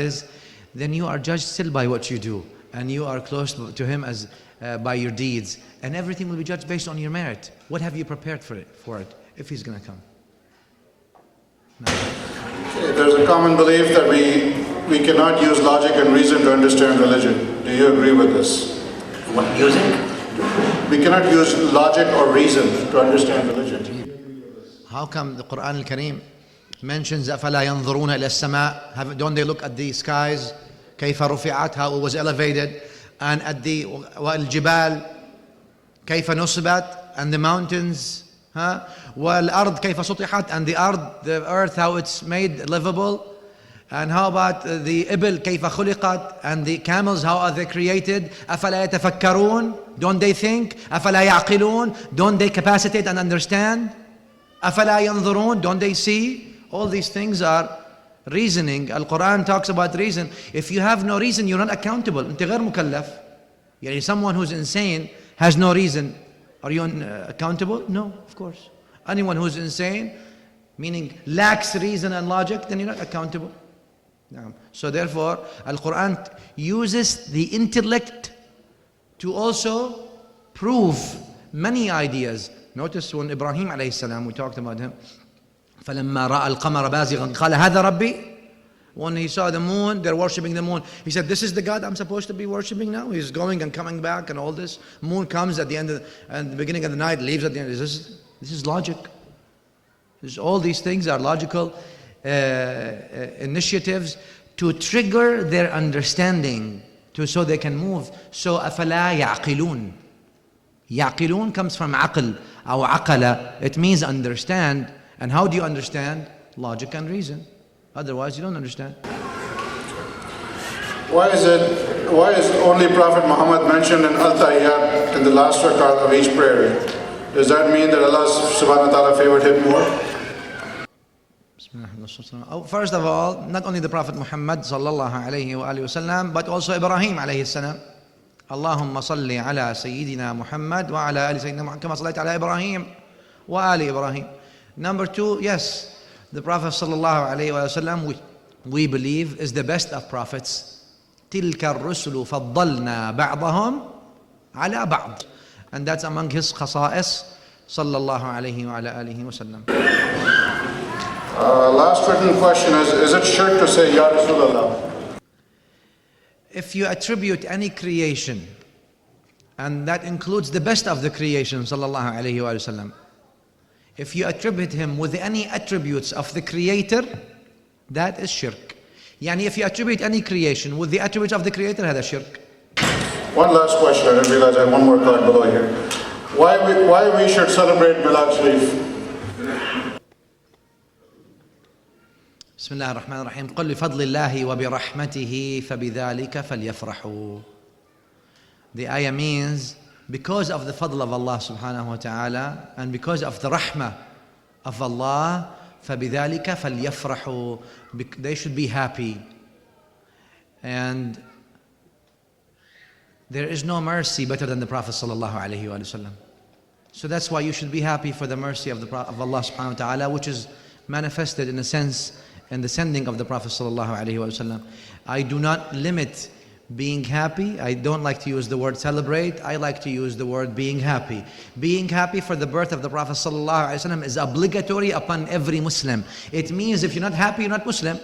is, then you are judged still by what you do, and you are close to Him as by your deeds, and everything will be judged based on your merit. What have you prepared for it if He's going to come? No. There's a common belief that we cannot use logic and reason to understand religion. Do you agree with this? What, using? We cannot use logic or reason to understand religion. How come the Quran al-Kareem mentions أَفَلَا يَنظُرُونَ إِلَى السَّمَاءِ? Don't they look at the skies? كيف رفعت, how it was elevated, and at the والجبال كيف نصبت, and the mountains, والأرض كيف سطحت, and the earth, how it's made livable. And how about the إبل كيف خلقت, and the camels, how are they created? أفلا يتفكرون, don't they think? أفلا يعقلون, don't they capacitate and understand? أفلا ينظرون, don't they see? All these things are reasoning. Al-Quran talks about reason. If you have no reason, you're not accountable. أنت غير مكلف. يعني someone who's insane has no reason. Are you accountable? No, of course. Anyone who's insane, meaning lacks reason and logic, then you're not accountable. So therefore, Al-Quran uses the intellect to also prove many ideas. Notice when Ibrahim alayhi salam, we talked about him, فَلَمَّا رَأَى الْقَمَرَ بَازِغًا قَالَ هَذَا رَبِّي. When he saw the moon, they're worshipping the moon. He said, this is the God I'm supposed to be worshipping now? He's going and coming back and all this. Moon comes at the end and the beginning of the night, leaves at the end. This is logic. All these things are logical initiatives to trigger their understanding, so they can move. So أَفَلَا يَعْقِلُونَ. يَعْقِلُونَ comes from عقل أو عقل. It means understand. And how do you understand? Logic and reason. Otherwise you don't understand. Why is only Prophet Muhammad mentioned in al-Tahiyyat in the last rakat of each prayer? Does that mean that Allah subhanahu wa ta'ala favored him more? First of all, not only the Prophet Muhammad sallallahu alayhi wa sallam, but also Ibrahim alayhi salam. Allahumma salli ala Sayyidina Muhammad wa ala ali Sayyidina Muhammad kama sallaita ala Ibrahim wa ali Ibrahim. Number two, yes, the Prophet sallallahu alayhi wa sallam, we believe, is the best of prophets. تِلْكَ الرُّسُلُ فَضَّلْنَا بَعْضَهُمْ عَلَى بَعْضٍ. And that's among his khasa'is, sallallahu alayhi wa alihi wa sallam. Last written question is it shirk to say Ya Rasulullah? If you attribute any creation, and that includes the best of the creation, sallallahu alayhi wa sallam, if you attribute him with any attributes of the creator, that is shirk. Yani if you attribute any creation with the attributes of the creator, هذا shirk. One last question, I didn't realize I had one more card below here. Why we should celebrate Milad Sharif? بسم الله الرحمن الرحيم. قل بفضل الله وبرحمته فبذلك فليفرحوا. The ayah means, because of the fadl of Allah subhanahu wa ta'ala, and because of the rahmah of Allah, فَبِذَلِكَ فَلْيَفْرَحُوا, they should be happy. And there is no mercy better than the Prophet sallallahu alayhi wa sallam. So that's why you should be happy for the mercy of Allah subhanahu wa ta'ala, which is manifested in a sense in the sending of the Prophet sallallahu alayhi wa sallam. I do not limit being happy. I don't like to use the word celebrate. I like to use the word being happy. Being happy for the birth of the Prophet ﷺ is obligatory upon every Muslim. It means if you're not happy, you're not Muslim.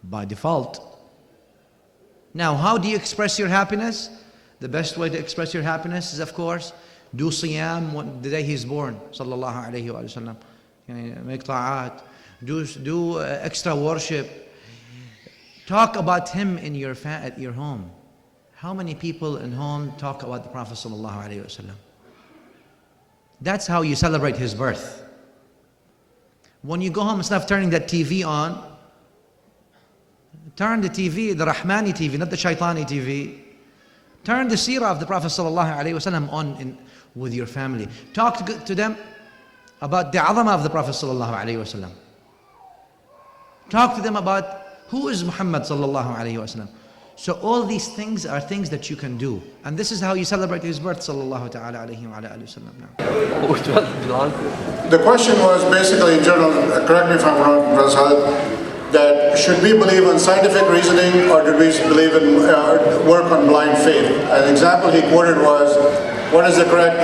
By default. Now, how do you express your happiness? The best way to express your happiness is, of course, do siyam the day he's born. Sallallahu alayhi wa sallam. Make ta'at. Do extra worship. Talk about him in at your home. How many people in home talk about the Prophet sallallahu alaihi wasallam? That's how you celebrate his birth. When you go home, instead of turning that TV on, turn the TV, the Rahmani TV, not the Shaitani TV. Turn the seerah of the Prophet sallallahu alaihi wasallam on with your family. Talk to them about the azama of the Prophet sallallahu alaihi wasallam. Talk to them about who is Muhammad sallallahu alayhi wa sallam. So all these things are things that you can do. And this is how you celebrate his birth sallallahu ta'ala alayhi wa sallam. The question was basically in general, correct me if I'm wrong, Brother Khalid, that should we believe in scientific reasoning or did we believe in work on blind faith? An example he quoted was, what is the correct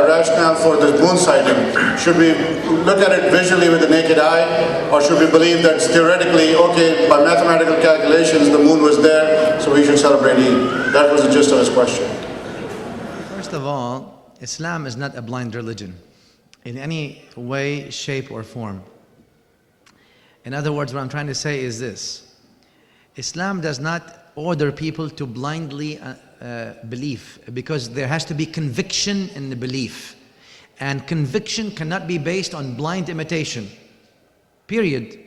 rationale for the moon sighting? Should we look at it visually with the naked eye, or should we believe that theoretically, okay, by mathematical calculations, the moon was there, so we should celebrate Eid? That was the gist of his question. First of all, Islam is not a blind religion in any way, shape, or form. In other words, what I'm trying to say is this. Islam does not order people to blindly believe, because there has to be conviction in the belief. And conviction cannot be based on blind imitation. Period.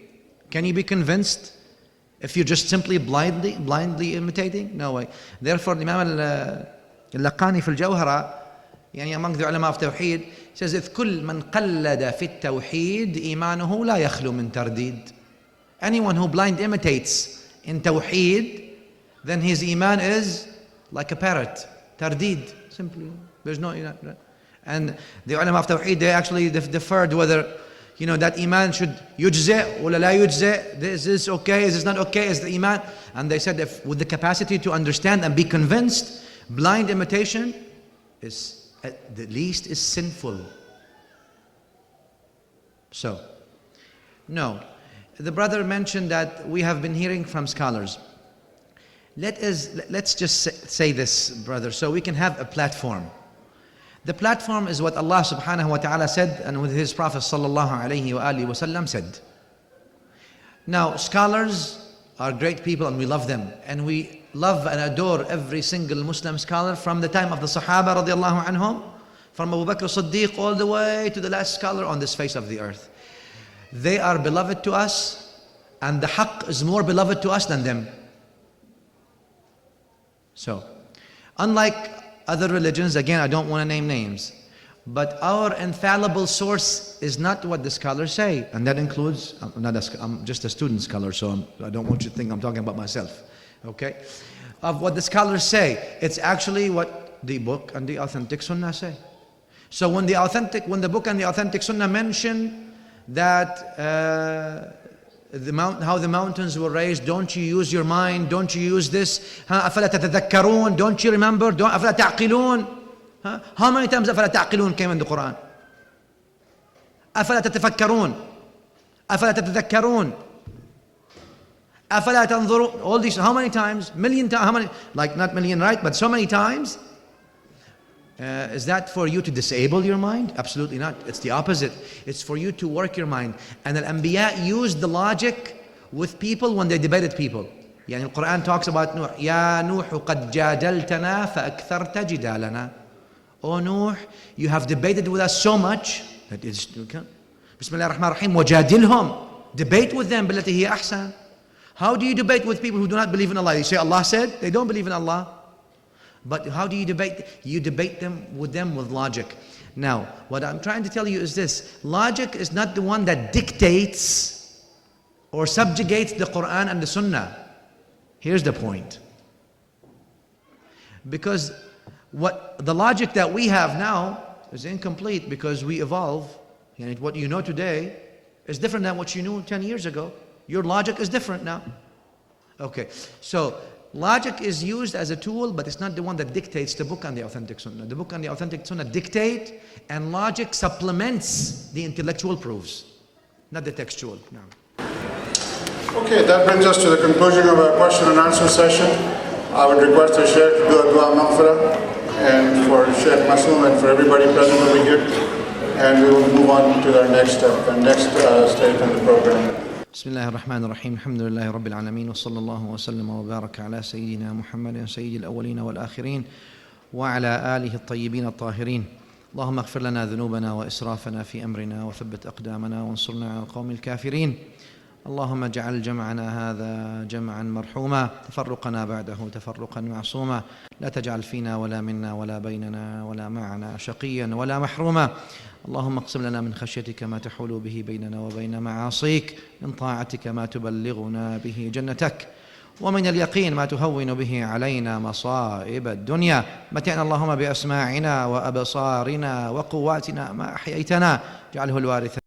Can you be convinced if you're just simply blindly imitating? No way. Therefore, Imam al-Laqani في الجوهرة, يعني among the ulama of Tawheed, says, إذ كل من قلد في التوحيد إيمانه لا يخلو من ترديد. Anyone who blind imitates in Tawheed, then his iman is like a parrot. Tardid, simply. There's no, and the ulama of Tawheed, they actually deferred whether, that iman should yujze or la yujze. This is okay, is this not okay, is the iman? And they said, if with the capacity to understand and be convinced, blind imitation is, at the least, is sinful. So, no. The brother mentioned that we have been hearing from scholars. Let's just say this, brother, so we can have a platform. The platform is what Allah subhanahu wa ta'ala said, and with His Prophet sallallahu alayhi wa alihi wa sallam said. Now, scholars are great people and we love them. And we love and adore every single Muslim scholar from the time of the Sahaba radiallahu anhum, from Abu Bakr as-Siddiq all the way to the last scholar on this face of the earth. They are beloved to us, and the haqq is more beloved to us than them. So, unlike other religions, again, I don't want to name names, but our infallible source is not what the scholars say, and that includes, I'm just a student scholar, so I don't want you to think I'm talking about myself, okay? Of what the scholars say, it's actually what the book and the authentic sunnah say. So when the book and the authentic sunnah mention that how the mountains were raised, don't you use your mind, don't you use this, أفلا تتذكرون, don't you remember, أفلا تعقلون, how many times أفلا تعقلون came in the Quran? أفلا تتفكرون, أفلا تتذكرون, أفلا تنظرون, all these, how many times? Million times, how many? Like not million, right? But so many times. Is that for you to disable your mind? Absolutely not. It's the opposite. It's for you to work your mind. And al-Anbiya used the logic with people when they debated people. Yani the Quran talks about Nuh. Ya Nuh qad jadaltana fa aktharta jidalana. Oh Nuh, you have debated with us so much that is, Bismillah ar-Rahman ar-Rahim, wajadilhum. Debate with them billati hiya ahsan. How do you debate with people who do not believe in Allah? You say Allah said, they don't believe in Allah. But how do you debate? You debate them with logic. Now, what I'm trying to tell you is this. Logic is not the one that dictates or subjugates the Quran and the Sunnah. Here's the point. Because the logic that we have now is incomplete, because we evolve. And what you know today is different than what you knew 10 years ago. Your logic is different now. Okay, so logic is used as a tool, but it's not the one that dictates the book and the authentic sunnah. The book and the authentic sunnah dictate, and logic supplements the intellectual proofs, not the textual. No. Okay, that brings us to the conclusion of our question and answer session. I would request the Shaykh to do a dua maghfirah, and for Shaykh Masoom and for everybody present over here. And we will move on to our next step, the next stage in the program. بسم الله الرحمن الرحيم الحمد لله رب العالمين وصلى الله وسلم وبارك على سيدنا محمد سيد الأولين والآخرين وعلى آله الطيبين الطاهرين. اللهم اغفر لنا ذنوبنا وإسرافنا في أمرنا وثبت أقدامنا وانصرنا على القوم الكافرين. اللهم اجعل جمعنا هذا جمعا مرحوما، تفرقنا بعده تفرقا معصوما، لا تجعل فينا ولا منا ولا بيننا ولا معنا شقيا ولا محروما. اللهم اقسم لنا من خشيتك ما تحول به بيننا وبين معاصيك، من طاعتك ما تبلغنا به جنتك، ومن اليقين ما تهون به علينا مصائب الدنيا. متعنا اللهم بأسماعنا وأبصارنا وقواتنا ما أحييتنا، اجعله الوارث